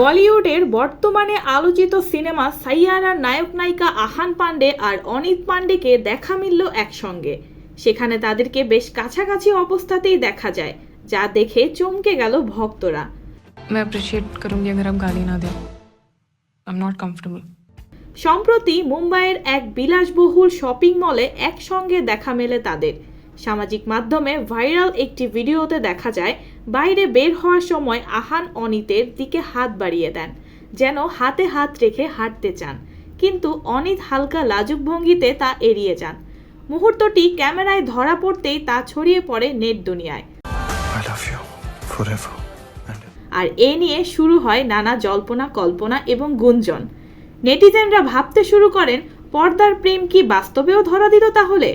বলিউডের বর্তমানে আলোচিত সিনেমা সাইয়ারার নায়ক নায়িকা আহান পান্ডে আর অনিত পান্ডেকে দেখা মিলল একসঙ্গে। সেখানে তাদেরকে বেশ কাছাকাছি অবস্থাতেই দেখা যায়, যা দেখে চমকে গেল ভক্তরা। मैं अप्रिशिएट करूंगी अगर आप गाली ना दें। I am not comfortable. সম্প্রতি মুম্বাইয়ের এক বিলাসবহুল শপিং মলে একসঙ্গে দেখা মেলে তাদের। সামাজিক মাধ্যমে ভাইরাল একটি ভিডিওতে দেখা যায় বাইরে বের হওয়ার সময় আহান অনিতের দিকে হাত বাড়িয়ে দেন, যেন হাতে হাত রেখে হাঁটতে চান, কিন্তু অনিত হালকা লাজুক ভঙ্গিতে তা এড়িয়ে যান। মুহূর্তটি ক্যামেরায় ধরা পড়তেই তা ছড়িয়ে পড়ে নেট দুনিয়ায়। I love you forever. আর এ নিয়ে শুরু হয় নানা জল্পনা কল্পনা এবং গুঞ্জন। নেটিজেনরা ভাবতে শুরু করেন, পর্দার প্রেম কি বাস্তবেও ধরা দিল তাহলে?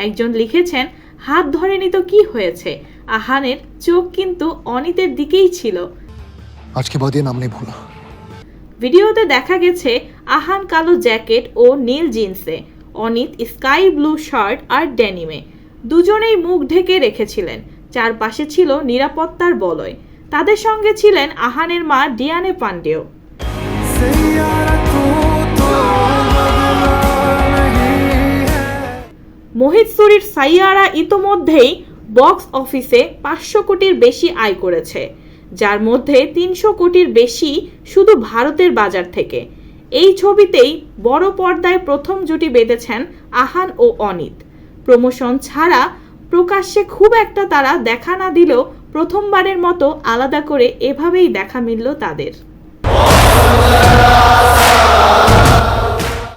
একজন লিখেছেন, হাত ধরেনি তো কি হয়েছে, আহানের চোখ কিন্তু অনিতের দিকেই ছিল। আজকে বাদ দিয়ে নাম নেই ভোলা। ভিডিওতে দেখা গেছে আহান কালো জ্যাকেট ও নীল জিন্সে, অনিত স্কাই ব্লু শার্ট আর ডেনিমে। দুজনেই মুখ ঢেকে রেখেছিলেন। চারপাশে ছিল নিরাপত্তার বলয়। তাদের সঙ্গে ছিলেন আহানের মা ডিয়ানে পান্ডেও। মোহিত সুরির সাইয়ারা ইতোমধ্যেই বক্স অফিসে 500 কোটির বেশি আয় করেছে, যার মধ্যে 300 কোটির বেশি শুধু ভারতের বাজার থেকে। এই ছবিতেই বড় পর্দায় প্রথম জুটি বেঁধেছেন আহান ও অনিত। প্রমোশন ছাড়া প্রকাশ্যে খুব একটা তারা দেখা না দিলেও প্রথমবারের মতো আলাদা করে এভাবেই দেখা মিলল তাদের।